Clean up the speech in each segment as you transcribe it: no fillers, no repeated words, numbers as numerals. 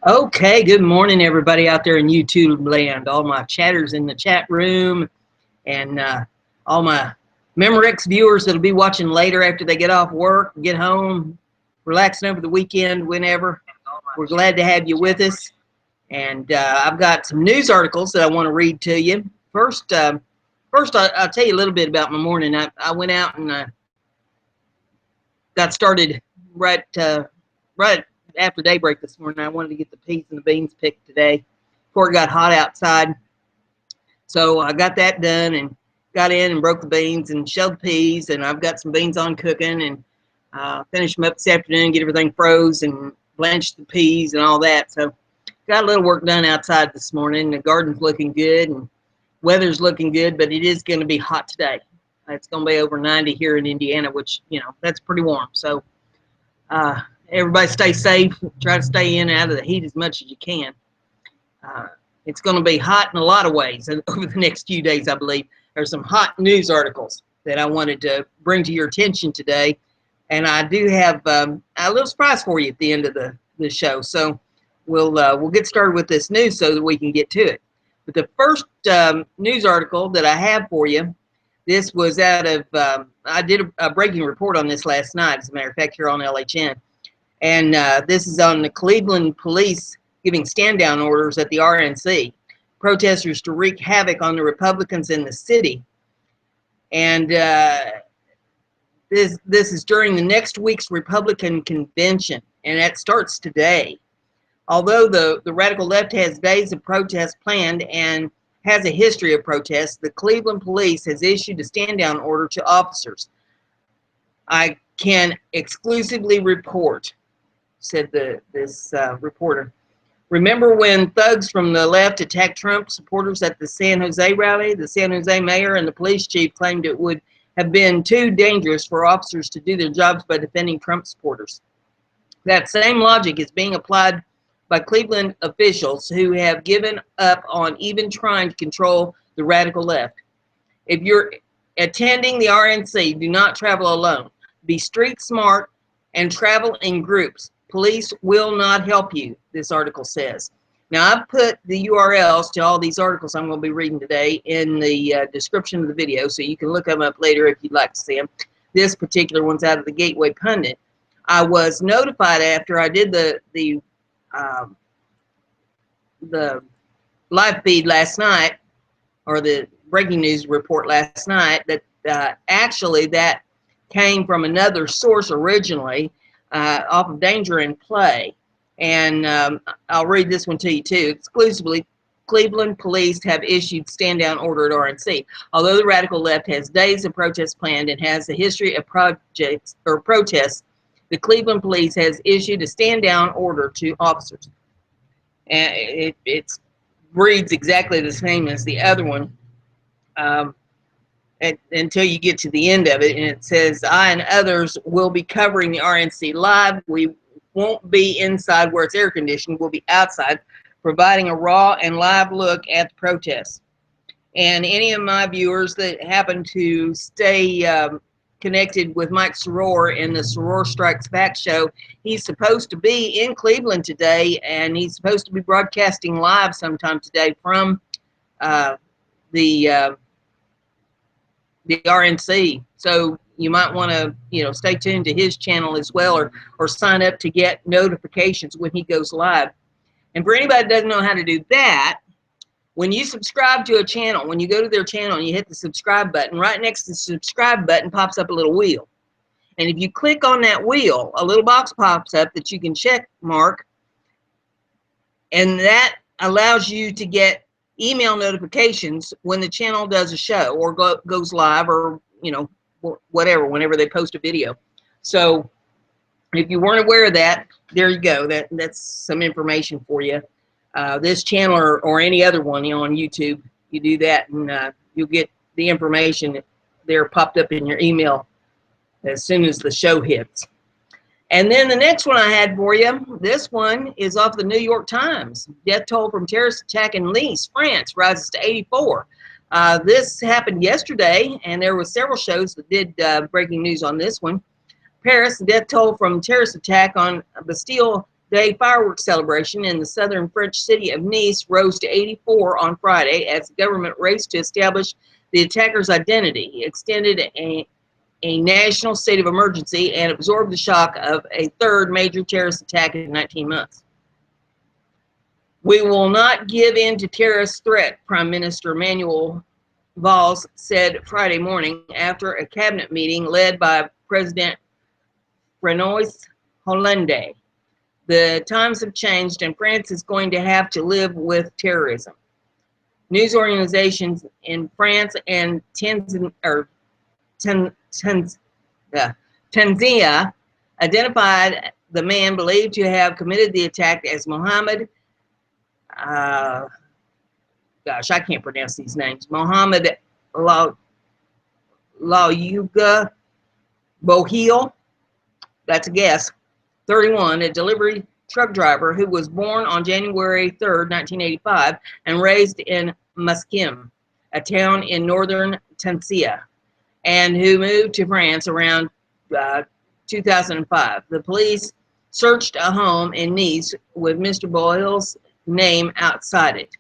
Okay, good morning, everybody out there in YouTube land. All my chatters in the chat room and all my Memorex viewers that'll be watching later after they get off work, get home, relaxing over the weekend, whenever. We're glad to have you with us. And I've got some news articles that I want to read to you. First, I'll tell you a little bit about my morning. I went out and got started right after daybreak this morning. I wanted to get the peas and the beans picked today before it got hot outside. So I got that done and got in and broke the beans and shelled the peas, and I've got some beans on cooking, and finished them up this afternoon, get everything froze and blanched the peas and all that. So got a little work done outside this morning. The garden's looking good and weather's looking good, but it is going to be hot today. It's going to be over 90 here in Indiana, which, that's pretty warm. So everybody stay safe. Try to stay in and out of the heat as much as you can. It's going to be hot in a lot of ways over the next few days, I believe. There's some hot news articles that I wanted to bring to your attention today. And I do have a little surprise for you at the end of the show. So we'll get started with this news so that we can get to it. But the first news article that I have for you, this was out of, I did a breaking report on this last night, as a matter of fact, here on LHN. And this is on the Cleveland police giving stand-down orders at the RNC. Protesters to wreak havoc on the Republicans in the city. And this is during the next week's Republican convention, and that starts today. Although the radical left has days of protest planned and has a history of protests, the Cleveland police has issued a stand-down order to officers. I can exclusively report, said this reporter. Remember when thugs from the left attacked Trump supporters at the San Jose rally? The San Jose mayor and the police chief claimed it would have been too dangerous for officers to do their jobs by defending Trump supporters. That same logic is being applied by Cleveland officials who have given up on even trying to control the radical left. If you're attending the RNC, do not travel alone. Be street smart and travel in groups. Police will not help you, this article says. Now, I've put the URLs to all these articles I'm going to be reading today in the description of the video, so you can look them up later if you'd like to see them. This particular one's out of the Gateway Pundit. I was notified after I did the live feed last night, or the breaking news report last night, that actually that came from another source originally, off of Danger and Play. And I'll read this one to you too. Exclusively, Cleveland police have issued stand-down order at RNC. Although the radical left has days of protests planned and has a history of protests, the Cleveland police has issued a stand-down order to officers. And it reads exactly the same as the other one. Until you get to the end of it, and it says, I and others will be covering the RNC live. We won't be inside where it's air conditioned. We'll be outside, providing a raw and live look at the protests. And any of my viewers that happen to stay connected with Mike Soror in the Soror Strikes Back show, he's supposed to be in Cleveland today, and he's supposed to be broadcasting live sometime today from the RNC. So you might want to, stay tuned to his channel as well, or sign up to get notifications when he goes live. And for anybody that doesn't know how to do that, when you subscribe to a channel, when you go to their channel and you hit the subscribe button, right next to the subscribe button pops up a little wheel. And if you click on that wheel, a little box pops up that you can check mark, and that allows you to get email notifications when the channel does a show or goes live, or whatever, whenever they post a video. So if you weren't aware of that, there you go. That's some information for you. This channel or any other one on YouTube, you do that and you'll get the information there popped up in your email as soon as the show hits. And then the next one I had for you, this one is off the New York Times. Death toll from terrorist attack in Nice, France, rises to 84. This happened yesterday, and there were several shows that did breaking news on this one. Paris, death toll from terrorist attack on Bastille Day fireworks celebration in the southern French city of Nice rose to 84 on Friday as the government raced to establish the attacker's identity. He extended a national state of emergency and absorbed the shock of a third major terrorist attack in 19 months. We will not give in to terrorist threat, Prime Minister Manuel Valls said Friday morning after a cabinet meeting led by President François Hollande. The times have changed and France is going to have to live with terrorism. News organizations in France and Tanzania identified the man believed to have committed the attack as Mohammed, I can't pronounce these names, Mohammed Laouga Bohil, that's a guess, 31, a delivery truck driver who was born on January 3rd, 1985, and raised in Muskim, a town in northern Tanzania, and who moved to France around 2005. The police searched a home in Nice with Mr. Bohil's name outside it.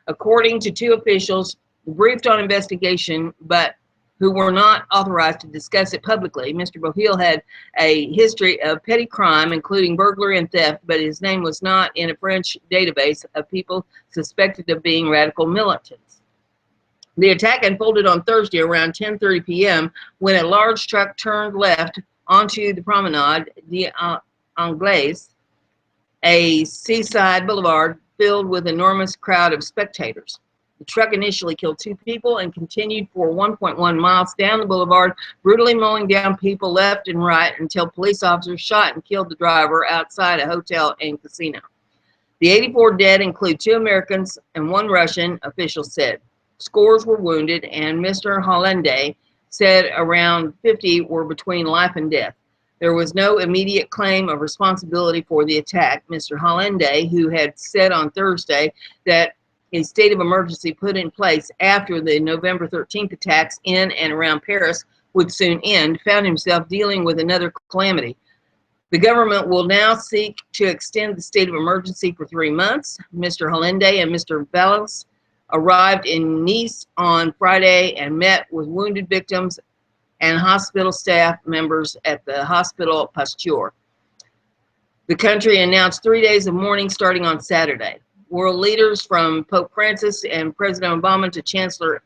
According to two officials briefed on investigation, but who were not authorized to discuss it publicly, Mr. Bohil had a history of petty crime, including burglary and theft, but his name was not in a French database of people suspected of being radical militants. The attack unfolded on Thursday around 10:30 p.m. when a large truck turned left onto the Promenade d'Anglaise, a seaside boulevard filled with an enormous crowd of spectators. The truck initially killed 2 people and continued for 1.1 miles down the boulevard, brutally mowing down people left and right until police officers shot and killed the driver outside a hotel and casino. The 84 dead include 2 Americans and 1 Russian, officials said. Scores were wounded, and Mr. Hollande said around 50 were between life and death. There was no immediate claim of responsibility for the attack. Mr. Hollande, who had said on Thursday that a state of emergency put in place after the November 13th attacks in and around Paris would soon end, found himself dealing with another calamity. The government will now seek to extend the state of emergency for 3 months. Mr. Hollande and Mr. Valls arrived in Nice on Friday and met with wounded victims and hospital staff members at the Hospital Pasteur. The country announced 3 days of mourning starting on Saturday. World leaders from Pope Francis and President Obama to Chancellor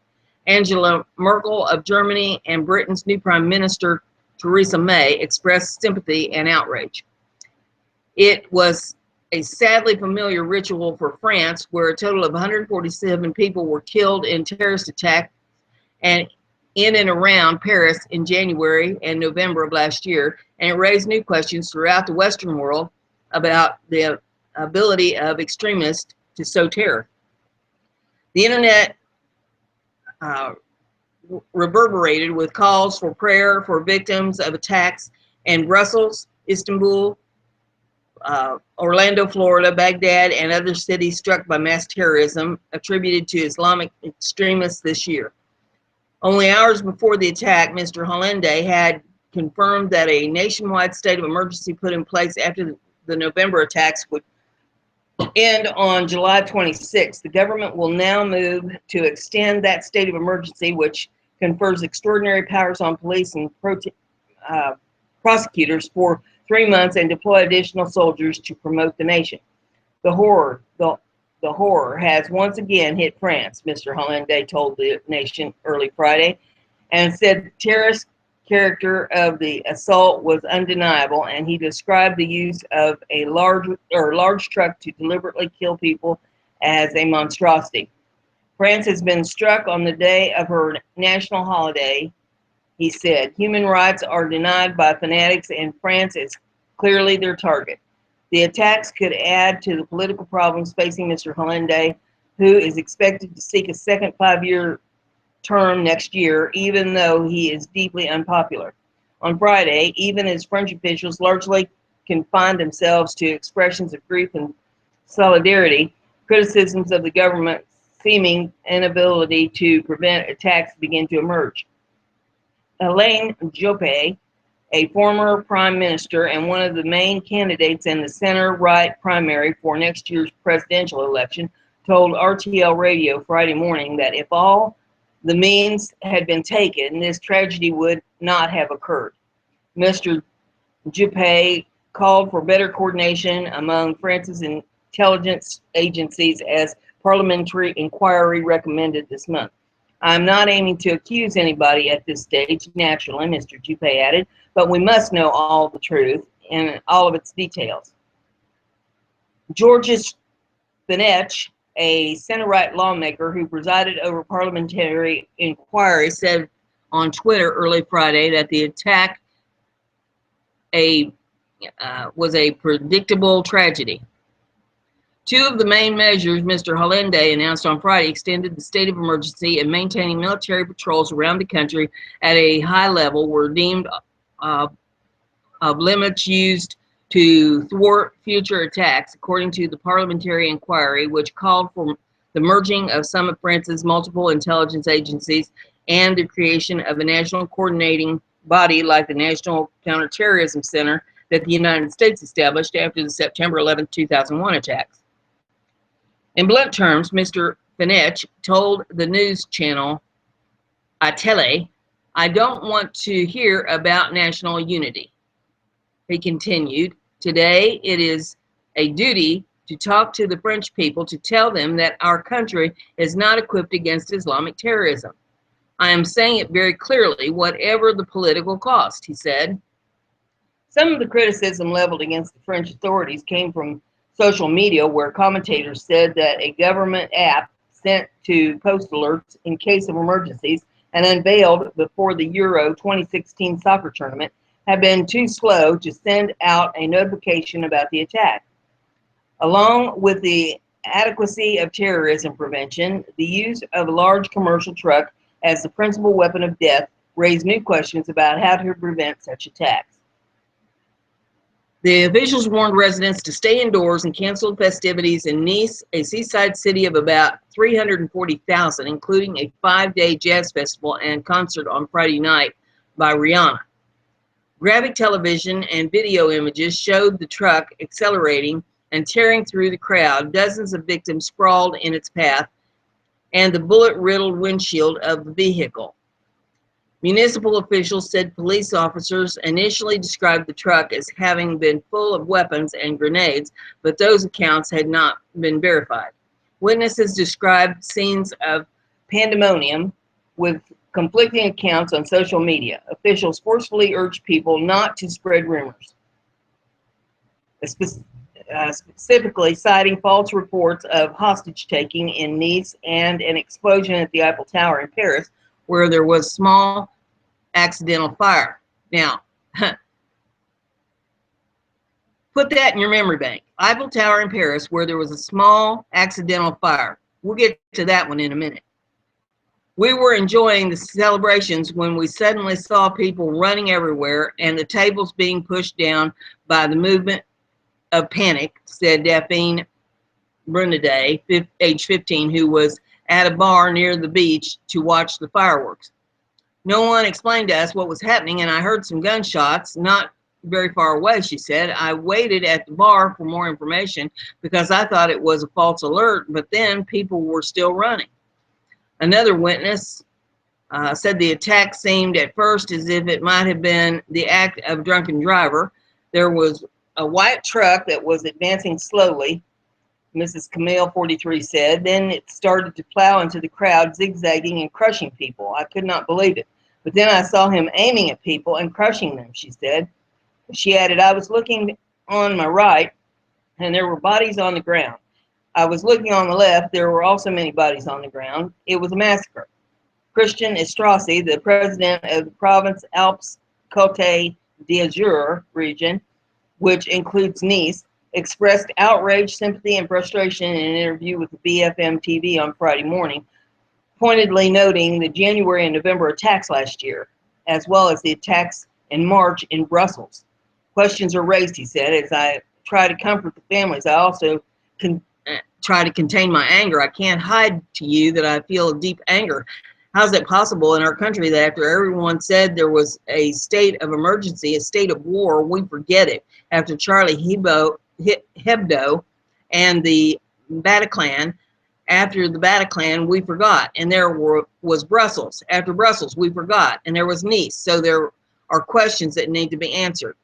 Angela Merkel of Germany and Britain's new Prime Minister Theresa May expressed sympathy and outrage. It was a sadly familiar ritual for France, where a total of 147 people were killed in terrorist attacks and in and around Paris in January and November of last year, and it raised new questions throughout the Western world about the ability of extremists to sow terror. The internet reverberated with calls for prayer for victims of attacks in Brussels, Istanbul, Orlando, Florida, Baghdad, and other cities struck by mass terrorism attributed to Islamic extremists this year. Only hours before the attack, Mr. Hollande had confirmed that a nationwide state of emergency put in place after the November attacks would end on July 26th. The government will now move to extend that state of emergency, which confers extraordinary powers on police and prosecutors for 3 months and deploy additional soldiers to promote the nation. The horror has once again hit France, Mr. Hollande told the nation early Friday, and said the terrorist character of the assault was undeniable, and he described the use of a large truck to deliberately kill people as a monstrosity. France has been struck on the day of her national holiday, he said. Human rights are denied by fanatics, and France is clearly their target. The attacks could add to the political problems facing Mr. Hollande, who is expected to seek a second 5-year term next year, even though he is deeply unpopular. On Friday, even as French officials largely confined themselves to expressions of grief and solidarity, criticisms of the government's seeming inability to prevent attacks began to emerge. Alain Juppé, a former prime minister and one of the main candidates in the center-right primary for next year's presidential election, told RTL Radio Friday morning that if all the means had been taken, this tragedy would not have occurred. Mr. Juppé called for better coordination among France's intelligence agencies as parliamentary inquiry recommended this month. I'm not aiming to accuse anybody at this stage, naturally, Mr. Juppé added, but we must know all the truth in all of its details. Georges Fenech, a center-right lawmaker who presided over parliamentary inquiry, said on Twitter early Friday that the attack was a predictable tragedy. Two of the main measures Mr. Hollande announced on Friday extended the state of emergency and maintaining military patrols around the country at a high level were deemed of limits used to thwart future attacks, according to the parliamentary inquiry, which called for the merging of some of France's multiple intelligence agencies and the creation of a national coordinating body like the National Counterterrorism Center that the United States established after the September 11, 2001 attacks. In blunt terms, Mr. Fenech told the news channel Atele, "I don't want to hear about national unity." He continued, "Today it is a duty to talk to the French people to tell them that our country is not equipped against Islamic terrorism. I am saying it very clearly, whatever the political cost," he said. Some of the criticism leveled against the French authorities came from social media, where commentators said that a government app sent to post alerts in case of emergencies and unveiled before the Euro 2016 soccer tournament had been too slow to send out a notification about the attack. Along with the adequacy of terrorism prevention, the use of a large commercial truck as the principal weapon of death raised new questions about how to prevent such attacks. The officials warned residents to stay indoors and canceled festivities in Nice, a seaside city of about 340,000, including a 5-day jazz festival and concert on Friday night by Rihanna. Graphic television and video images showed the truck accelerating and tearing through the crowd, dozens of victims sprawled in its path, and the bullet-riddled windshield of the vehicle. Municipal officials said police officers initially described the truck as having been full of weapons and grenades, but those accounts had not been verified. Witnesses described scenes of pandemonium with conflicting accounts on social media. Officials forcefully urged people not to spread rumors, specifically citing false reports of hostage-taking in Nice and an explosion at the Eiffel Tower in Paris, where there was small accidental fire. Now, put that in your memory bank. Eiffel Tower in Paris, where there was a small accidental fire. We'll get to that one in a minute. We were enjoying the celebrations when we suddenly saw people running everywhere and the tables being pushed down by the movement of panic, said Daphne Brunaday, age 15, who was at a bar near the beach to watch the fireworks. No one explained to us what was happening, and I heard some gunshots not very far away, she said. I waited at the bar for more information because I thought it was a false alert, but then people were still running. Another witness said the attack seemed at first as if it might have been the act of a drunken driver. There was a white truck that was advancing slowly, Mrs. Camille, 43, said. Then it started to plow into the crowd, zigzagging and crushing people. I could not believe it. But then I saw him aiming at people and crushing them, she said. She added, I was looking on my right, and there were bodies on the ground. I was looking on the left. There were also many bodies on the ground. It was a massacre. Christian Estrassi, the president of the province Alpes-Côte d'Azur region, which includes Nice, expressed outrage, sympathy, and frustration in an interview with the BFM TV on Friday morning, pointedly noting the January and November attacks last year, as well as the attacks in March in Brussels. Questions are raised, he said. As I try to comfort the families, I also try to contain my anger. I can't hide to you that I feel a deep anger. How is it possible in our country that after everyone said there was a state of emergency, a state of war, we forget it? After Charlie Hebdo and the Bataclan, after the Bataclan, we forgot. And there was Brussels. After Brussels, we forgot. And there was Nice. So there are questions that need to be answered.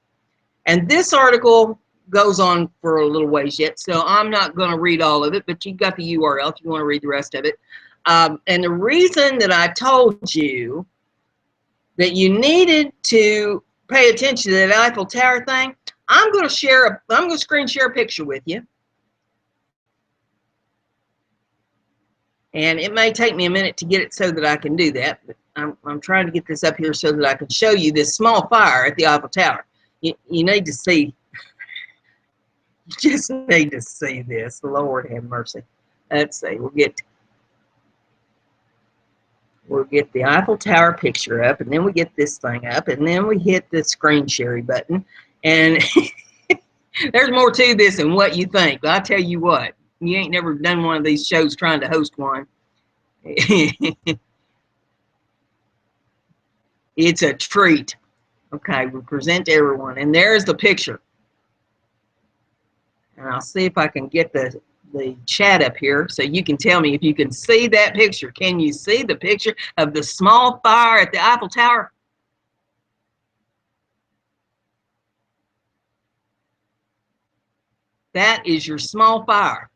And this article goes on for a little ways yet, so I'm not going to read all of it, but you've got the URL if you want to read the rest of it. And the reason that I told you that you needed to pay attention to that Eiffel Tower thing, I'm going to screen share a picture with you. And it may take me a minute to get it so that I can do that, but I'm trying to get this up here so that I can show you this small fire at the Eiffel Tower. You need to see, you just need to see this. Lord have mercy. Let's see, we'll get the Eiffel Tower picture up, and then we get this thing up, and then we hit the screen sharing button. And there's more to this than what you think. But I tell you what, you ain't never done one of these shows trying to host one. It's a treat. Okay, we present to everyone, and there's the picture. And I'll see if I can get the chat up here so you can tell me if you can see that picture. Can you see the picture of the small fire at the Eiffel Tower? That is your small fire.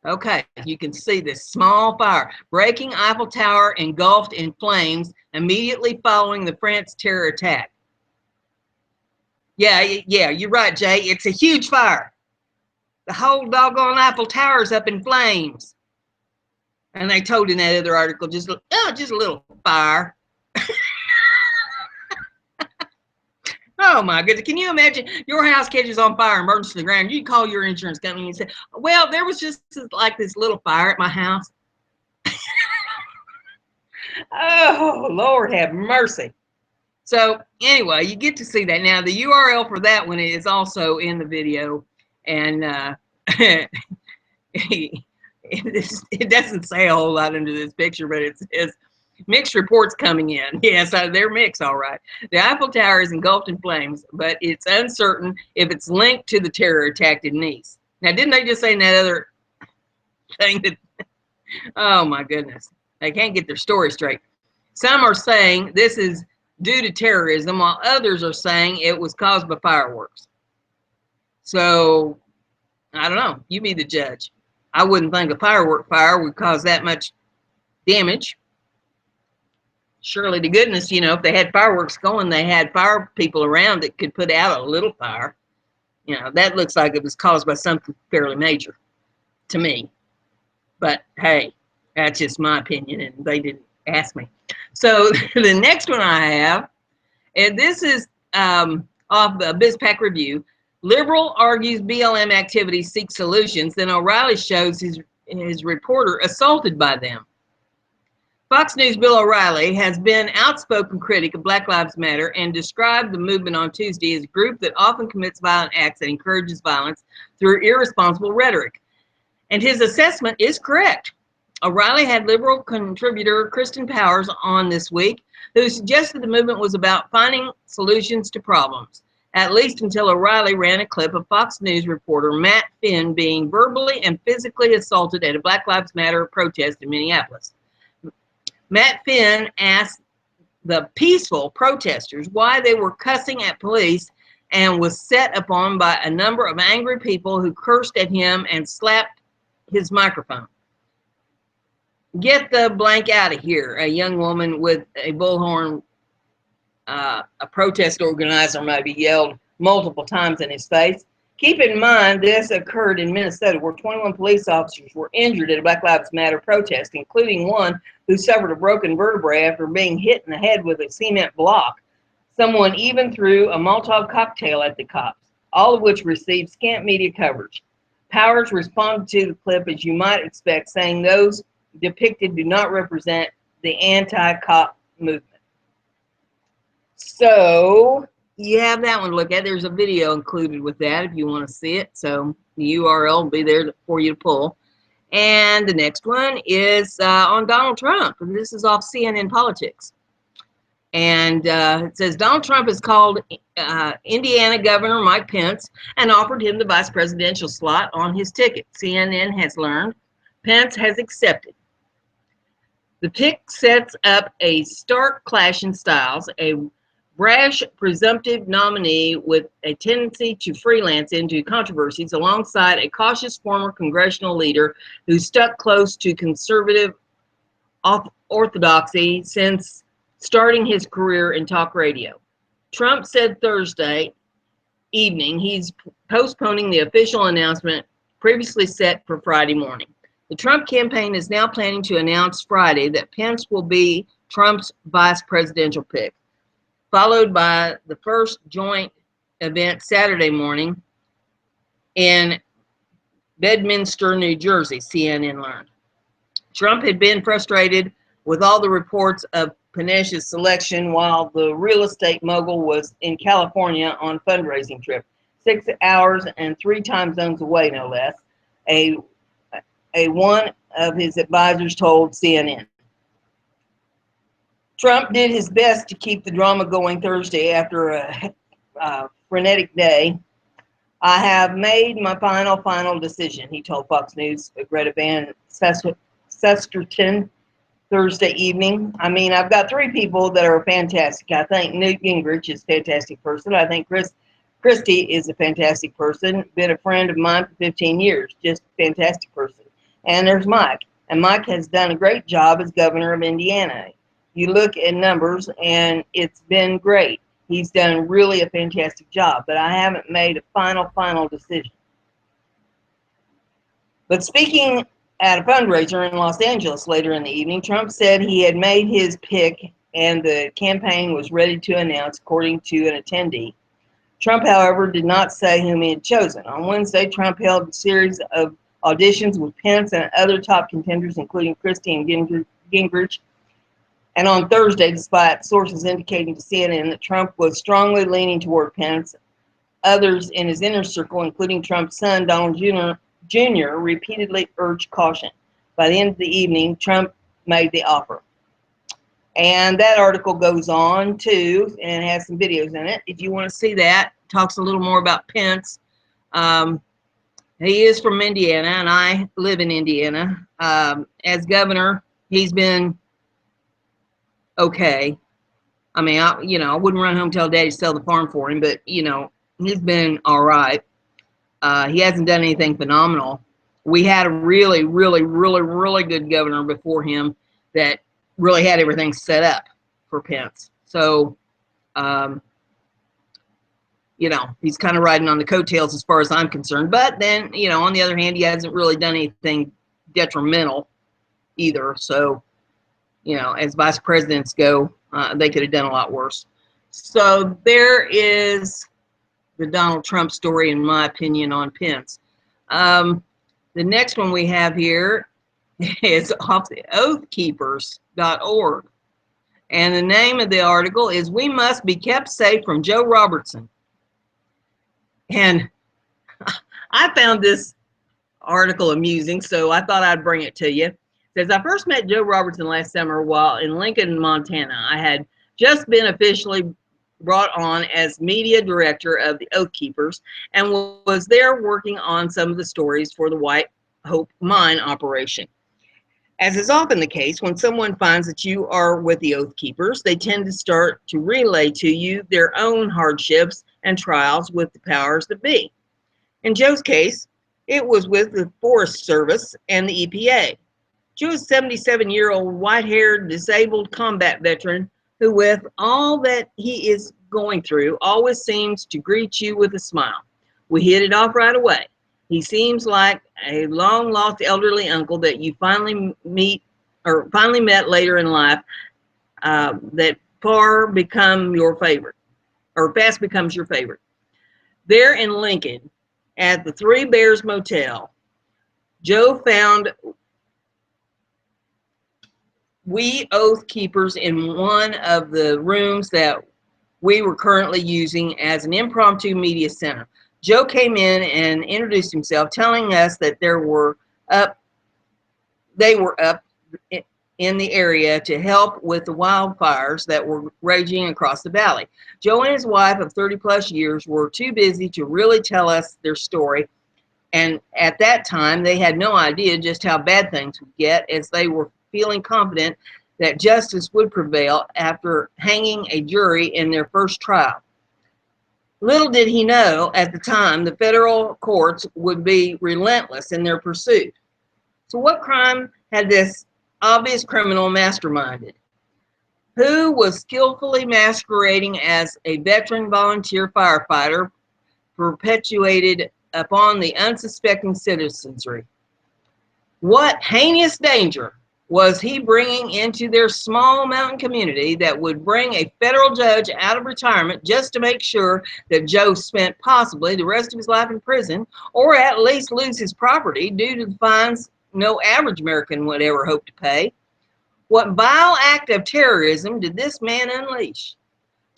Okay, you can see this small fire breaking Eiffel Tower engulfed in flames immediately following the France terror attack. Yeah, you're right, Jay. It's a huge fire. The whole doggone Eiffel Tower is up in flames. And they told in that other article, just a little fire. Oh my goodness. Can you imagine your house catches on fire and burns to the ground? You call your insurance company and say, well, there was just like this little fire at my house. Oh, Lord have mercy. So anyway, you get to see that. Now, the URL for that one is also in the video. And it doesn't say a whole lot under this picture, but it says, mixed reports coming in. Yes, they're mixed, all right. The Eiffel Tower is engulfed in flames, but it's uncertain if it's linked to the terror attack in Nice. Now, didn't they just say in that other thing that, oh my goodness, they can't get their story straight. Some are saying this is due to terrorism, while others are saying it was caused by fireworks. So, I don't know. You be the judge. I wouldn't think a firework fire would cause that much damage. Surely to goodness, you know, if they had fireworks going, they had fire people around that could put out a little fire. You know, that looks like it was caused by something fairly major to me. But hey, that's just my opinion, and they didn't ask me. So the next one I have, and this is off the BizPac Review. Liberal argues BLM activities seek solutions, then O'Reilly shows his reporter assaulted by them. Fox News' Bill O'Reilly has been outspoken critic of Black Lives Matter and described the movement on Tuesday as a group that often commits violent acts and encourages violence through irresponsible rhetoric. And his assessment is correct. O'Reilly had liberal contributor Kristen Powers on this week, who suggested the movement was about finding solutions to problems, at least until O'Reilly ran a clip of Fox News reporter Matt Finn being verbally and physically assaulted at a Black Lives Matter protest in Minneapolis. Matt Finn asked the peaceful protesters why they were cussing at police and was set upon by a number of angry people who cursed at him and slapped his microphone. Get the blank out of here, a young woman with a bullhorn, a protest organizer maybe yelled multiple times in his face. Keep in mind, this occurred in Minnesota, where 21 police officers were injured at a Black Lives Matter protest, including one who suffered a broken vertebrae after being hit in the head with a cement block. Someone even threw a Molotov cocktail at the cops, all of which received scant media coverage. Powers responded to the clip as you might expect, saying those depicted do not represent the anti-cop movement. So you have that one to look at. There's a video included with that if you want to see it. So the URL will be there for you to pull. And the next one is on Donald Trump. And this is off CNN Politics. And it says Donald Trump has called Indiana Governor Mike Pence and offered him the vice presidential slot on his ticket. CNN has learned Pence has accepted. The pick sets up a stark clash in styles, a brash presumptive nominee with a tendency to freelance into controversies alongside a cautious former congressional leader who stuck close to conservative orthodoxy since starting his career in talk radio. Trump said Thursday evening he's postponing the official announcement previously set for Friday morning. The Trump campaign is now planning to announce Friday that Pence will be Trump's vice presidential pick, followed by the first joint event Saturday morning in Bedminster, New Jersey, CNN learned. Trump had been frustrated with all the reports of Pence's selection while the real estate mogul was in California on a fundraising trip, 6 hours and 3 time zones away, no less. One of his advisors told CNN. Trump did his best to keep the drama going Thursday after a frenetic day. I have made my final decision, he told Fox News' Greta Van Susteren Thursday evening. I mean, I've got 3 people that are fantastic. I think Newt Gingrich is a fantastic person. I think Christie is a fantastic person. Been a friend of mine for 15 years. Just a fantastic person. And there's Mike. And Mike has done a great job as governor of Indiana. You look at numbers, and it's been great. He's done really a fantastic job. But I haven't made a final decision. But speaking at a fundraiser in Los Angeles later in the evening, Trump said he had made his pick and the campaign was ready to announce, according to an attendee. Trump, however, did not say whom he had chosen. On Wednesday, Trump held a series of auditions with Pence and other top contenders, including Christie and Gingrich. And on Thursday, despite sources indicating to CNN that Trump was strongly leaning toward Pence, others in his inner circle, including Trump's son, Donald Jr., repeatedly urged caution. By the end of the evening, Trump made the offer. And that article goes on too, and has some videos in it. If you want to see that, talks a little more about Pence. He is from Indiana, and I live in Indiana. As governor, he's been okay. I mean, I wouldn't run home and tell Daddy to sell the farm for him, but he's been all right. He hasn't done anything phenomenal. We had a really good governor before him that really had everything set up for Pence. So, he's kind of riding on the coattails as far as I'm concerned. But then, on the other hand, he hasn't really done anything detrimental either. So, as vice presidents go, they could have done a lot worse. So there is the Donald Trump story, in my opinion, on Pence. The next one we have here is off the oathkeepers.org. And the name of the article is "We Must Be Kept Safe from Joe Robertson." And I found this article amusing, so I thought I'd bring it to you. It says, I first met Joe Robertson last summer while in Lincoln, Montana. I had just been officially brought on as media director of the Oath Keepers and was there working on some of the stories for the White Hope mine operation. As is often the case, when someone finds that you are with the Oath Keepers, they tend to start to relay to you their own hardships and trials with the powers that be. In Joe's case, it was with the Forest Service and the EPA. Joe is a 77-year-old, white-haired, disabled combat veteran who, with all that he is going through, always seems to greet you with a smile. We hit it off right away. He seems like a long-lost elderly uncle that you finally met later in life, that fast becomes your favorite. There in Lincoln, at the Three Bears Motel, Joe found we Oath Keepers in one of the rooms that we were currently using as an impromptu media center. Joe came in and introduced himself, telling us that they were up in the area to help with the wildfires that were raging across the valley. Joe and his wife of 30 plus years were too busy to really tell us their story, and at that time they had no idea just how bad things would get, as they were feeling confident that justice would prevail after hanging a jury in their first trial. Little did he know at the time the federal courts would be relentless in their pursuit. So what crime had this obvious criminal masterminded? Who was skillfully masquerading as a veteran volunteer firefighter perpetuated upon the unsuspecting citizenry? What heinous danger was he bringing into their small mountain community that would bring a federal judge out of retirement just to make sure that Joe spent possibly the rest of his life in prison, or at least lose his property due to the fines no average American would ever hope to pay? What vile act of terrorism did this man unleash?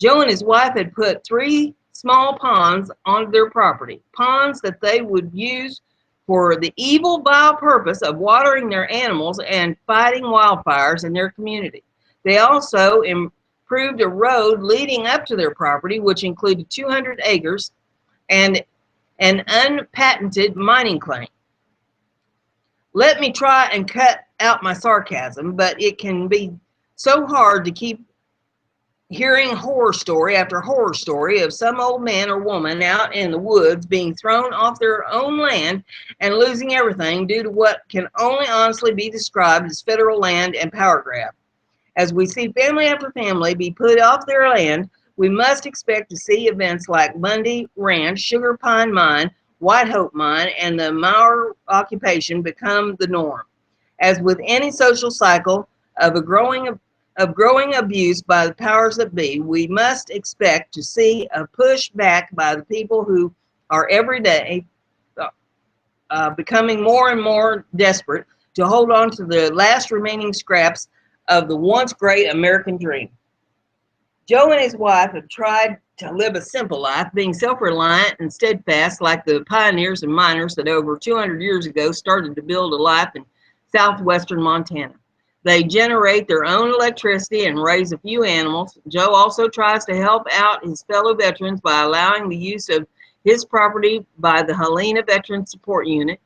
Joe and his wife had put 3 small ponds on their property, ponds that they would use for the evil, vile purpose of watering their animals and fighting wildfires in their community. They also improved a road leading up to their property, which included 200 acres and an unpatented mining claim. Let me try and cut out my sarcasm, but it can be so hard to keep hearing horror story after horror story of some old man or woman out in the woods being thrown off their own land and losing everything due to what can only honestly be described as federal land and power grab. As we see family after family be put off their land, we must expect to see events like Bundy Ranch, Sugar Pine Mine, White Hope Mine, and the Maur occupation become the norm. As with any social cycle of growing abuse by the powers that be, we must expect to see a push back by the people who are every day becoming more and more desperate to hold on to the last remaining scraps of the once great American dream. Joe and his wife have tried to live a simple life, being self-reliant and steadfast like the pioneers and miners that over 200 years ago started to build a life in southwestern Montana. They generate their own electricity and raise a few animals. Joe also tries to help out his fellow veterans by allowing the use of his property by the Helena Veteran Support Unit.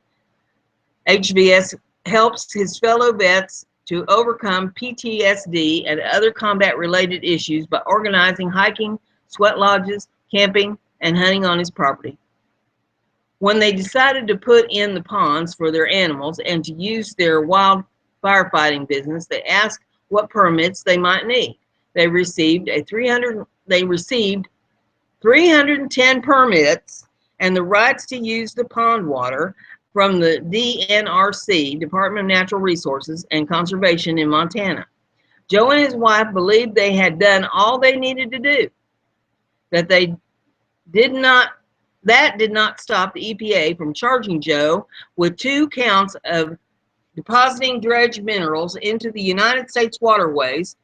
HVS helps his fellow vets to overcome PTSD and other combat-related issues by organizing hiking, sweat lodges, camping, and hunting on his property. When they decided to put in the ponds for their animals and to use their wild firefighting business, they asked what permits they might need. They received 310 permits and the rights to use the pond water from the DNRC, Department of Natural Resources and Conservation in Montana. Joe and his wife believed they had done all they needed to do. That did not stop the EPA from charging Joe with 2 counts of depositing dredged minerals into the United States waterways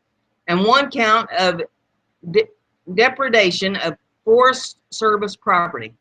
and 1 count of depredation of Forest Service property.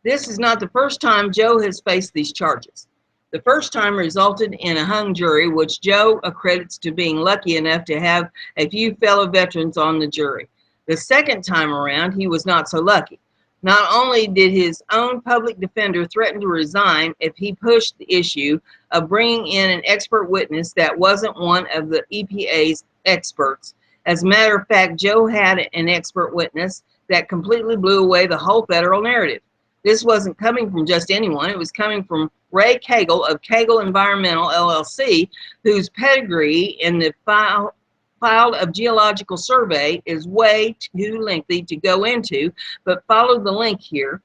This is not the first time Joe has faced these charges. The first time resulted in a hung jury, which Joe accredits to being lucky enough to have a few fellow veterans on the jury. The second time around, he was not so lucky. Not only did his own public defender threaten to resign if he pushed the issue of bringing in an expert witness that wasn't one of the EPA's experts. As a matter of fact, Joe had an expert witness that completely blew away the whole federal narrative. This wasn't coming from just anyone. It was coming from Ray Cagle of Cagle Environmental, LLC, whose pedigree in the file of Geological Survey is way too lengthy to go into, but follow the link here.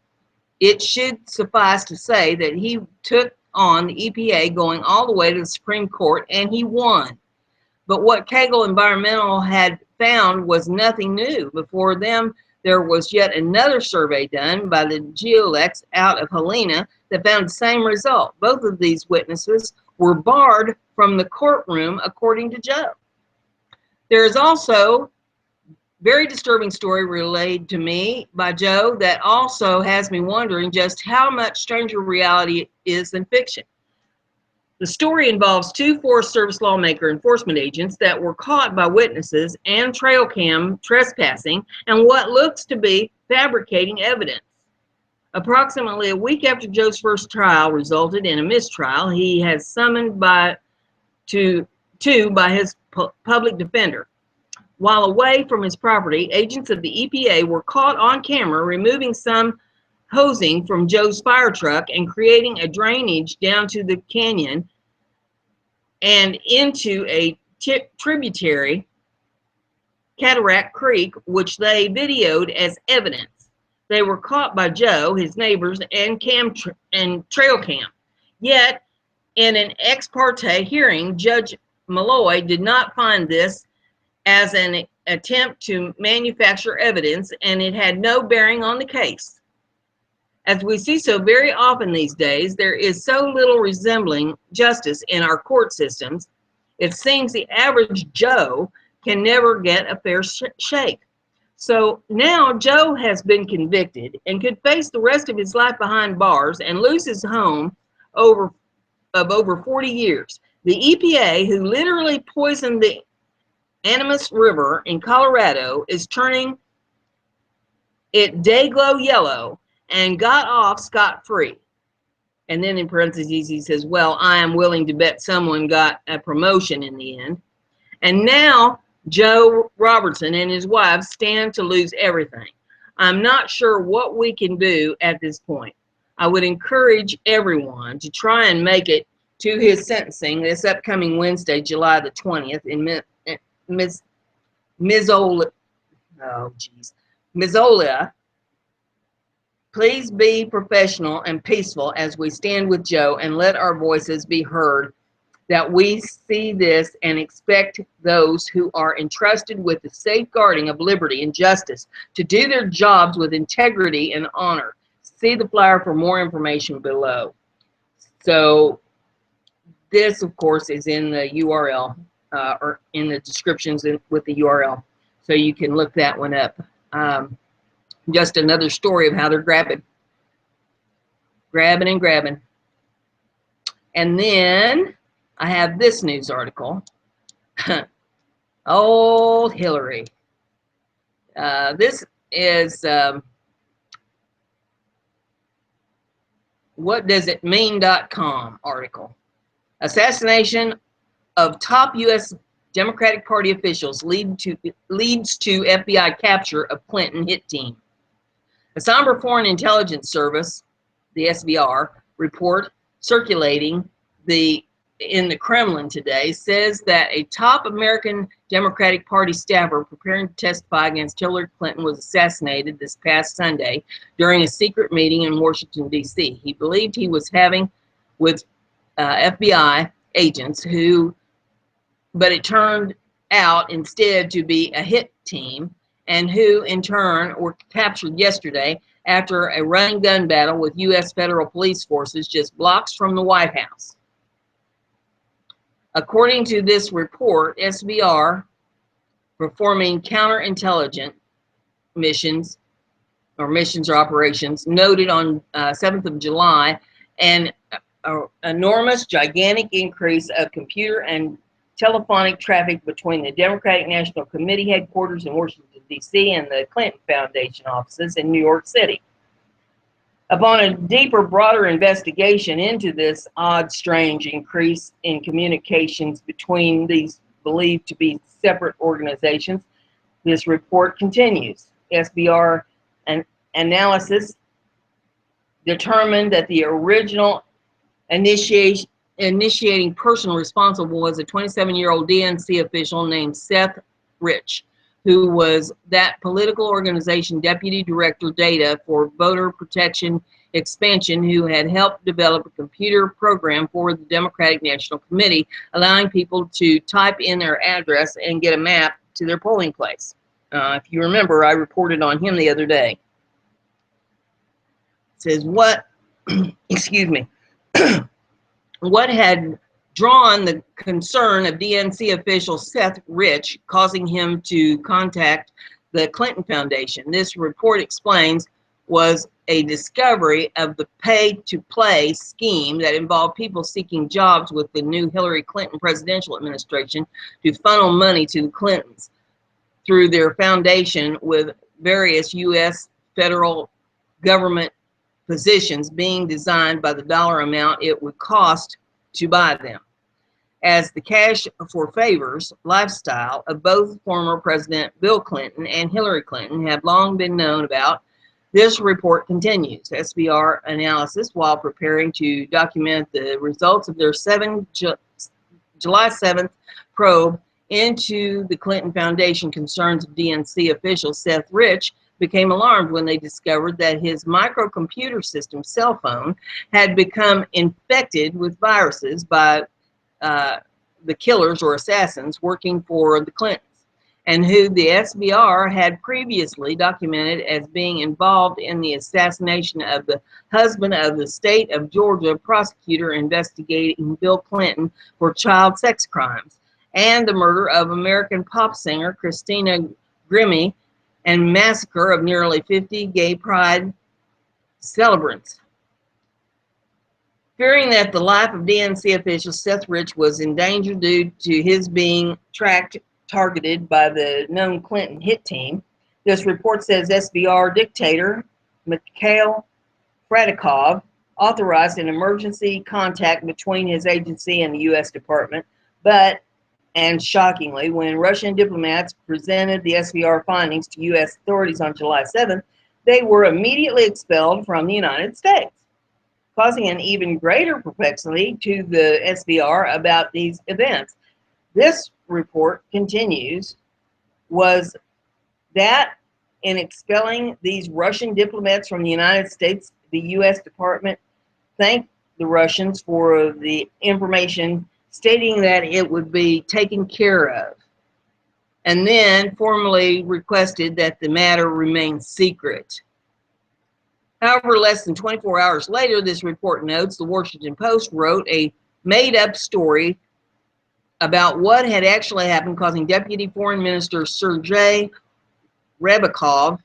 It should suffice to say that he took on the EPA going all the way to the Supreme Court, and he won. But what Cagle Environmental had found was nothing new. Before them, there was yet another survey done by the Geolex out of Helena that found the same result. Both of these witnesses were barred from the courtroom, according to Joe. There is also Very disturbing story relayed to me by Joe that also has me wondering just how much stranger reality is than fiction. The story involves two Forest Service lawmaker enforcement agents that were caught by witnesses and trail cam trespassing and what looks to be fabricating evidence. Approximately a week after Joe's first trial resulted in a mistrial, he has summoned by his public defender. While away from his property, agents of the EPA were caught on camera removing some hosing from Joe's fire truck and creating a drainage down to the canyon and into a tributary, Cataract Creek, which they videoed as evidence. They were caught by Joe, his neighbors, and trail cam. Yet, in an ex parte hearing, Judge Malloy did not find this as an attempt to manufacture evidence, and it had no bearing on the case. As we see so very often these days, there is so little resembling justice in our court systems, it seems the average Joe can never get a fair shake. So now Joe has been convicted and could face the rest of his life behind bars and lose his home of over 40 years. The EPA, who literally poisoned the Animas River in Colorado, is turning it day-glow yellow and got off scot-free. And then in parentheses he says, well, I am willing to bet someone got a promotion in the end. And now Joe Robertson and his wife stand to lose everything. I'm not sure what we can do at this point. I would encourage everyone to try and make it to his sentencing this upcoming Wednesday, July the 20th in Missoula. Please be professional and peaceful as we stand with Joe and let our voices be heard, that we see this and expect those who are entrusted with the safeguarding of liberty and justice to do their jobs with integrity and honor. See the flyer for more information below. So this, of course, is in the URL or in the descriptions with the URL. So you can look that one up. Just another story of how they're grabbing. And then I have this news article. Old Hillary. This is whatdoesitmean.com article. Assassination of top U.S. Democratic Party officials leads to FBI capture of Clinton hit team. A somber Foreign Intelligence Service, the SVR, report circulating in the Kremlin today says that a top American Democratic Party staffer preparing to testify against Hillary Clinton was assassinated this past Sunday during a secret meeting in Washington, D.C. He believed he was having with FBI agents but it turned out instead to be a hit team, and who in turn were captured yesterday after a running gun battle with U.S. federal police forces just blocks from the White House. According to this report, SVR performing counterintelligence missions or operations noted on 7th of July an enormous, gigantic increase of computer and telephonic traffic between the Democratic National Committee headquarters in Washington, D.C. and the Clinton Foundation offices in New York City. Upon a deeper, broader investigation into this odd, strange increase in communications between these believed to be separate organizations, this report continues. SVR analysis determined that the original initiating person responsible was a 27-year-old DNC official named Seth Rich, who was that political organization deputy director data for voter protection expansion, who had helped develop a computer program for the Democratic National Committee, allowing people to type in their address and get a map to their polling place. If you remember, I reported on him the other day. It says what, excuse me, what had drawn the concern of DNC official Seth Rich, causing him to contact the Clinton Foundation. This report explains was a discovery of the pay-to-play scheme that involved people seeking jobs with the new Hillary Clinton presidential administration to funnel money to the Clintons through their foundation, with various U.S. federal government positions being designed by the dollar amount it would cost to buy them. As the cash for favors lifestyle of both former President Bill Clinton and Hillary Clinton have long been known about, this report continues SBR analysis while preparing to document the results of their July 7th probe into the Clinton Foundation. Concerns of DNC official Seth Rich became alarmed when they discovered that his microcomputer system cell phone had become infected with viruses by the killers or assassins working for the Clintons, and who the SBR had previously documented as being involved in the assassination of the husband of the state of Georgia prosecutor investigating Bill Clinton for child sex crimes, and the murder of American pop singer Christina Grimmie, and massacre of nearly 50 gay pride celebrants. Fearing that the life of DNC official Seth Rich was in danger due to his being targeted by the known Clinton hit team, this report says SBR dictator Mikhail Fradikov authorized an emergency contact between his agency and the U.S. Department, and shockingly, when Russian diplomats presented the SBR findings to U.S. authorities on July 7th, they were immediately expelled from the United States, causing an even greater perplexity to the SBR about these events. This report continues, was that in expelling these Russian diplomats from the United States, the U.S. Department thanked the Russians for the information, stating that it would be taken care of, and then formally requested that the matter remain secret. However, less than 24 hours later, this report notes, the Washington Post wrote a made-up story about what had actually happened, causing Deputy Foreign Minister Sergei Ryabkov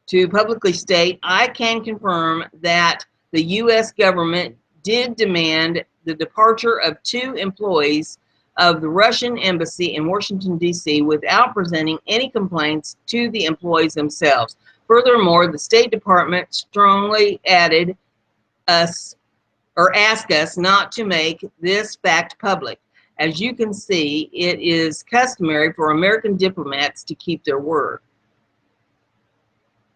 to publicly state, "I can confirm that the U.S. government did demand the departure of 2 employees of the Russian embassy in Washington, D.C. without presenting any complaints to the employees themselves. Furthermore, the State Department strongly asked us not to make this fact public. As you can see, it is customary for American diplomats to keep their word."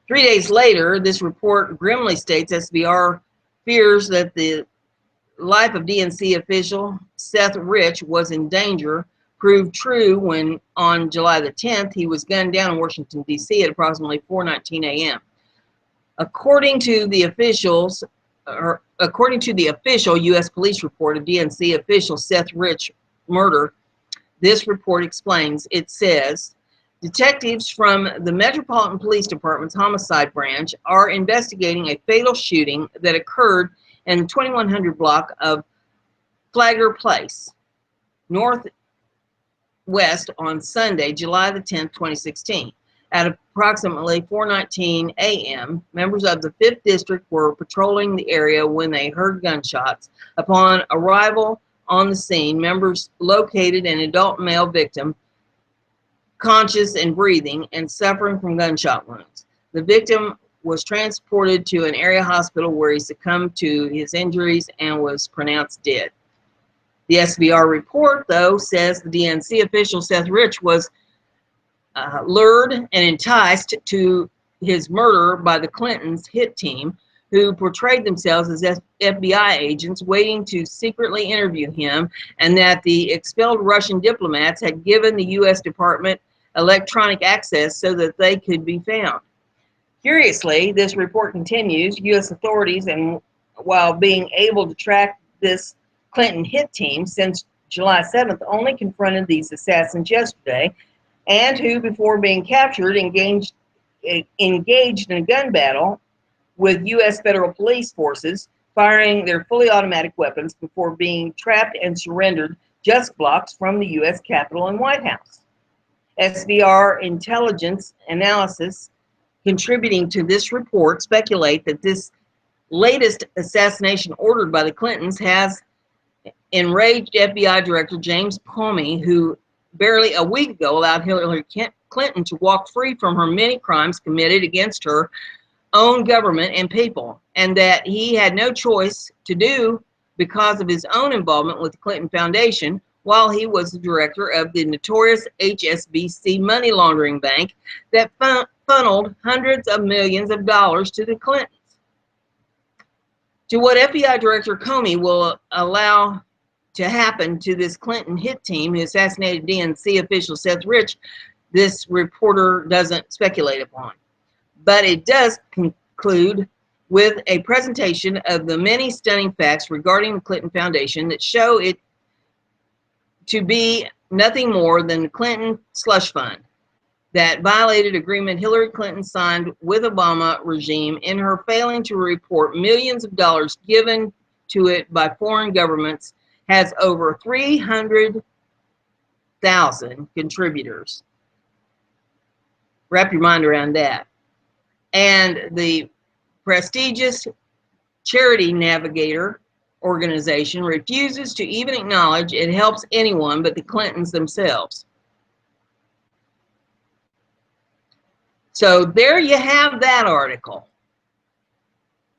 3 days later, this report grimly states SBR fears that the life of DNC official Seth Rich was in danger proved true when on July the 10th, he was gunned down in Washington, D.C. at approximately 4:19 a.m. According to the official U.S. police report of DNC official Seth Rich murder, this report explains, it says, detectives from the Metropolitan Police Department's Homicide Branch are investigating a fatal shooting that occurred in the 2100 block of Flagler Place, northwest on Sunday, July the 10th, 2016. At approximately 4:19 a.m., members of the 5th District were patrolling the area when they heard gunshots. Upon arrival on the scene, members located an adult male victim, conscious and breathing, and suffering from gunshot wounds. The victim was transported to an area hospital where he succumbed to his injuries and was pronounced dead. The SBR report, though, says the DNC official Seth Rich was lured and enticed to his murder by the Clintons' hit team, who portrayed themselves as FBI agents waiting to secretly interview him, and that the expelled Russian diplomats had given the U.S. Department electronic access so that they could be found. Curiously, this report continues, U.S. authorities, and while being able to track this Clinton hit team since July 7th, only confronted these assassins yesterday, and who, before being captured, engaged in a gun battle with U.S. federal police forces, firing their fully automatic weapons before being trapped and surrendered just blocks from the U.S. Capitol and White House. SVR intelligence analysis contributing to this report speculate that this latest assassination ordered by the Clintons has enraged FBI Director James Comey, who barely a week ago allowed Hillary Clinton to walk free from her many crimes committed against her own government and people, and that he had no choice to do because of his own involvement with the Clinton Foundation while he was the director of the notorious HSBC money laundering bank that funneled hundreds of millions of dollars to the Clintons. To what FBI Director Comey will allow to happen to this Clinton hit team who assassinated DNC official Seth Rich, this reporter doesn't speculate upon. But it does conclude with a presentation of the many stunning facts regarding the Clinton Foundation that show it to be nothing more than the Clinton slush fund that violated agreement Hillary Clinton signed with Obama regime in her failing to report millions of dollars given to it by foreign governments, has over 300,000 contributors. Wrap your mind around that. And the prestigious Charity Navigator organization refuses to even acknowledge it helps anyone but the Clintons themselves. So there you have that article.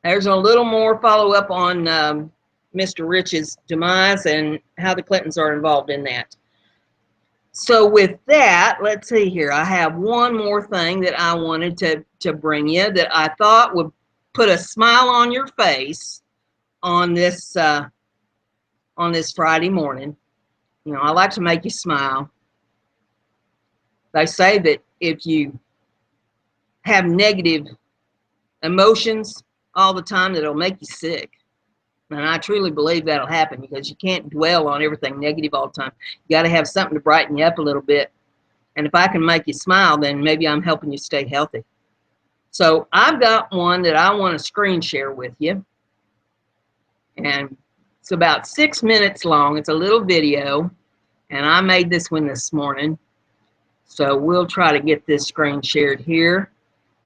There's a little more follow-up on Mr. Rich's demise and how the Clintons are involved in that. So with that, let's see here. I have one more thing that I wanted to bring you that I thought would put a smile on your face on this Friday morning. You know, I like to make you smile. They say that if you have negative emotions all the time, that'll make you sick. And I truly believe that'll happen because you can't dwell on everything negative all the time. You got to have something to brighten you up a little bit. And if I can make you smile, then maybe I'm helping you stay healthy. So I've got one that I want to screen share with you. And it's about 6 minutes long. It's a little video. And I made this one this morning. So we'll try to get this screen shared here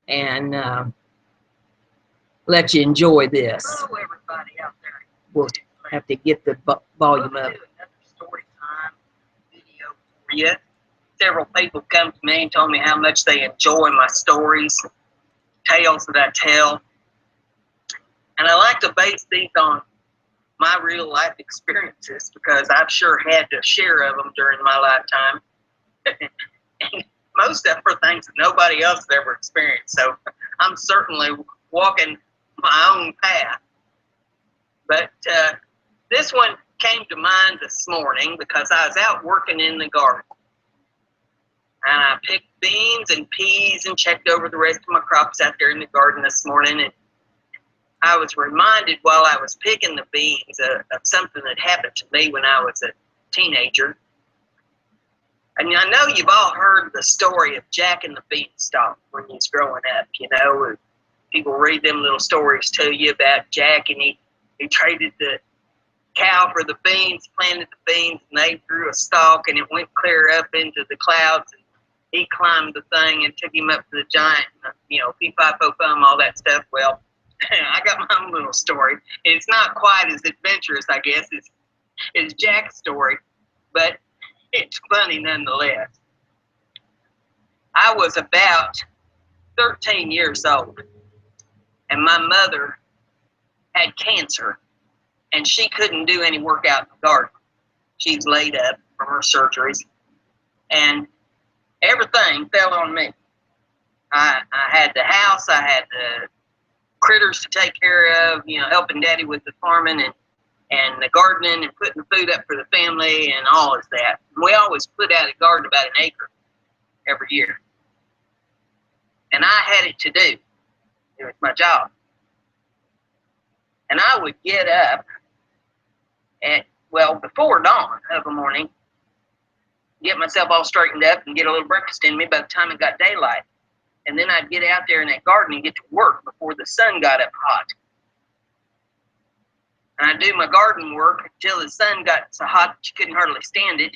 and let you enjoy this. Hello, everybody out there. We'll have to get the volume up. Another story time video for you. Several people come to me and told me how much they enjoy my stories, tales that I tell. And I like to base these on my real life experiences because I've sure had a share of them during my lifetime. And most of them are things that nobody else has ever experienced. So I'm certainly walking my own path. But this one came to mind this morning because I was out working in the garden. And I picked beans and peas and checked over the rest of my crops out there in the garden this morning. And I was reminded while I was picking the beans of something that happened to me when I was a teenager. And I know you've all heard the story of Jack and the Beanstalk when he was growing up. You know, people read them little stories to you about Jack, and he traded the cow for the beans, planted the beans, and they grew a stalk, and it went clear up into the clouds. And he climbed the thing and took him up to the giant, you know, pee-pie-po-pum, all that stuff. Well, I got my own little story. It's not quite as adventurous, I guess, as Jack's story, but it's funny nonetheless. I was about 13 years old, and my mother had cancer, and she couldn't do any work out in the garden. She's laid up from her surgeries, and everything fell on me. I had the house, I had the critters to take care of, you know, helping Daddy with the farming and the gardening and putting the food up for the family and all of that. We always put out a garden about an acre every year. And I had it to do. It was my job. And I would get up at, well, before dawn of a morning, get myself all straightened up and get a little breakfast in me by the time it got daylight. And then I'd get out there in that garden and get to work before the sun got up hot. And I'd do my garden work until the sun got so hot that you couldn't hardly stand it.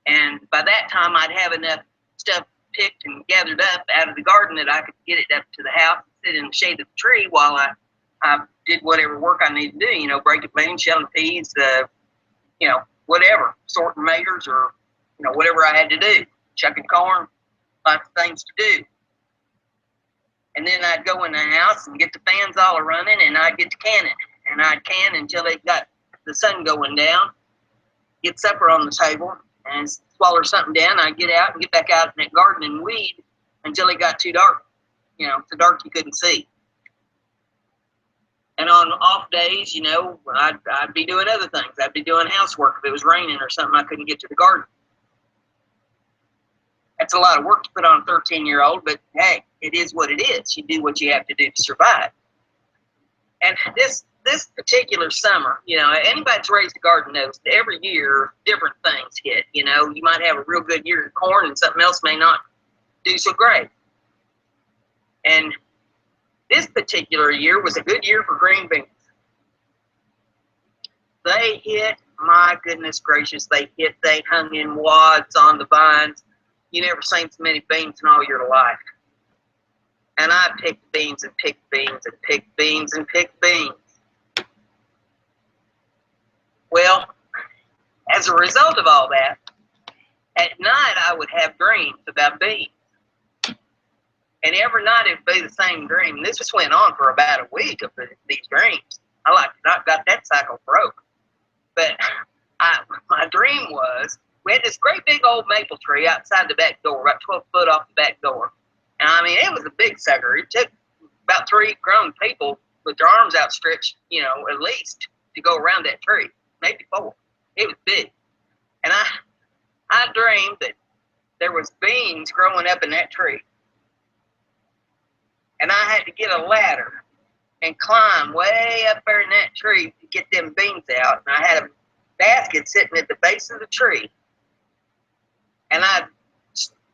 And by that time, I'd have enough stuff picked and gathered up out of the garden that I could get it up to the house and sit in the shade of the tree while I did whatever work I needed to do, you know, breaking beans, shelling peas, you know, whatever, sorting tomatoes or, you know, whatever I had to do, chucking corn, lots of things to do. And then I'd go in the house and get the fans all running, and I'd get to canning. And I'd can until it got the sun going down, get supper on the table, and swallow something down. I'd get out and get back out in that garden and weed until it got too dark, you know, so dark you couldn't see. And on off days, you know, I'd be doing other things. I'd be doing housework if it was raining or something. I couldn't get to the garden. That's a lot of work to put on a 13-year-old, but hey, it is what it is. You do what you have to do to survive. And this particular summer, you know, anybody that's raised a garden knows that every year different things hit. You know, you might have a real good year of corn and something else may not do so great. And this particular year was a good year for green beans. They hit, my goodness gracious, they hung in wads on the vines. You never seen so many beans in all your life. And I picked beans and picked beans and picked beans and picked beans. Well, as a result of all that, at night I would have dreams about beans. And every night it would be the same dream. This just went on for about a week of these dreams. I got that cycle broke. But my dream was, we had this great big old maple tree outside the back door, about 12 foot off the back door. And I mean, it was a big sucker. It took about 3 grown people with their arms outstretched, you know, at least to go around that tree, maybe 4. It was big. And I dreamed that there was beans growing up in that tree. And I had to get a ladder and climb way up there in that tree to get them beans out. And I had a basket sitting at the base of the tree. And I'd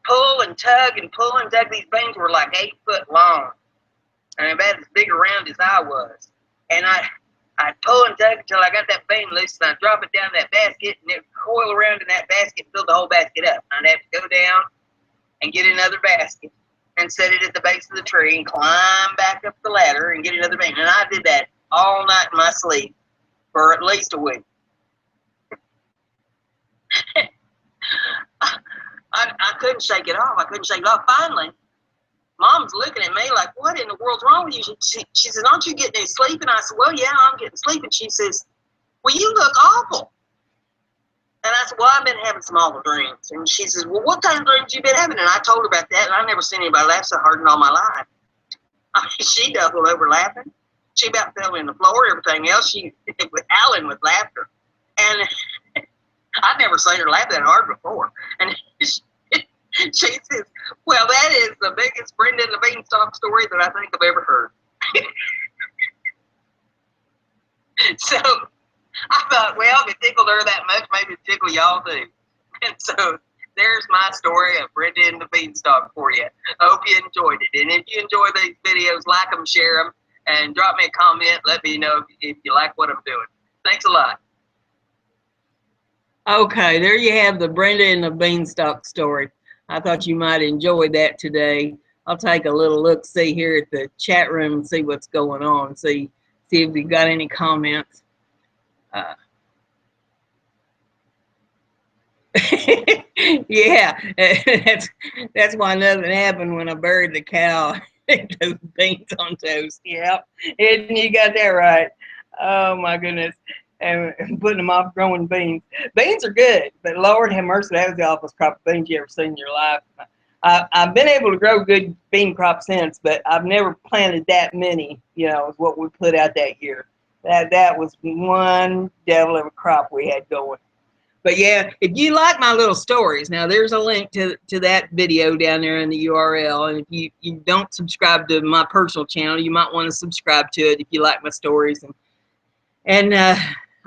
pull and tug and pull and tug. These beans were like 8 foot long. And about as big around as I was. And I'd pull and tug until I got that bean loose, and I'd drop it down that basket, and it would coil around in that basket and fill the whole basket up. And I'd have to go down and get another basket and set it at the base of the tree and climb back up the ladder and get another bean. And I did that all night in my sleep for at least a week. I couldn't shake it off. Finally, Mom's looking at me like, what in the world's wrong with you? She says, aren't you getting any sleep? And I said, well, yeah, I'm getting sleep. And she says, well, you look awful. And I said, well, I've been having some awful dreams. And she says, well, what kind of dreams you been having? And I told her about that, and I never seen anybody laugh so hard in all my life. I mean, she doubled over laughing. She about fell in the floor, everything else. She was howling with laughter. And I'd never seen her laugh that hard before. And she says, well, that is the biggest Brenda and the Beanstalk story that I think I've ever heard. So I thought, well, if it tickled her that much, maybe it tickle y'all too. And so there's my story of Brenda and the Beanstalk for you. I hope you enjoyed it. And if you enjoy these videos, like them, share them, and drop me a comment. Let me know if you like what I'm doing. Thanks a lot. Okay, there you have the Brenda and the Beanstalk story. I thought you might enjoy that today. I'll take a little look-see here at the chat room and see what's going on. See if we got any comments. Yeah, that's why nothing happened when I buried the cow. Those beans on toast. Yep, and you got that right. Oh my goodness. And putting them off growing beans. Beans are good, but Lord have mercy, that was the awfulest crop of beans you ever seen in your life. I've been able to grow good bean crops since, but I've never planted that many, you know, is what we put out that year. That was one devil of a crop we had going. But yeah, if you like my little stories, now there's a link to that video down there in the URL. And if you don't subscribe to my personal channel, you might want to subscribe to it if you like my stories. And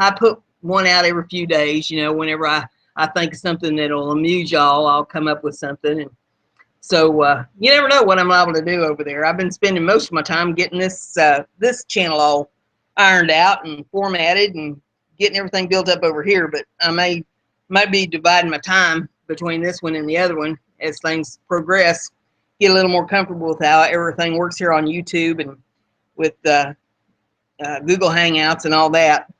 I put one out every few days, you know, whenever I think of something that'll amuse y'all, I'll come up with something. And so you never know what I'm liable to do over there. I've been spending most of my time getting this channel all ironed out and formatted and getting everything built up over here, but I may be dividing my time between this one and the other one as things progress, get a little more comfortable with how everything works here on YouTube and with Google Hangouts and all that.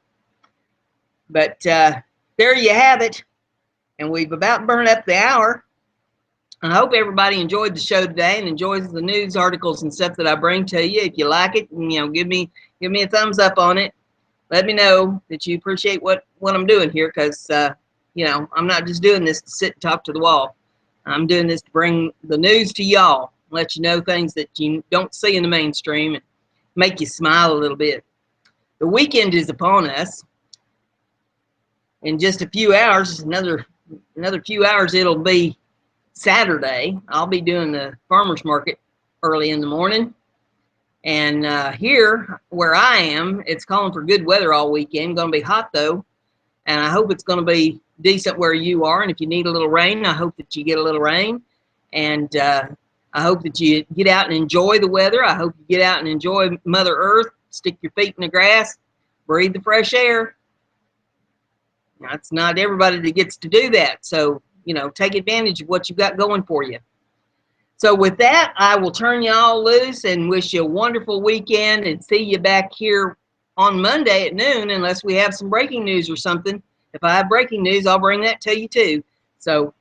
But there you have it. And we've about burned up the hour. I hope everybody enjoyed the show today and enjoys the news articles and stuff that I bring to you. If you like it, give me a thumbs up on it. Let me know that you appreciate what I'm doing here, because I'm not just doing this to sit and talk to the wall. I'm doing this to bring the news to y'all, let you know things that you don't see in the mainstream and make you smile a little bit. The weekend is upon us. In just a few hours, another few hours, it'll be Saturday. I'll be doing the farmers market early in the morning. And here where I am, it's calling for good weather all weekend. Going to be hot though, and I hope it's going to be decent where you are. And if you need a little rain, I hope that you get a little rain. And I hope that you get out and enjoy the weather. I hope you get out and enjoy Mother Earth. Stick your feet in the grass, breathe the fresh air. Now, it's not everybody that gets to do that. So, take advantage of what you've got going for you. So with that, I will turn you all loose and wish you a wonderful weekend, and see you back here on Monday at noon, unless we have some breaking news or something. If I have breaking news, I'll bring that to you too. So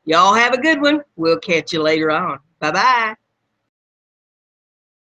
y'all have a good one. We'll catch you later on. Bye-bye.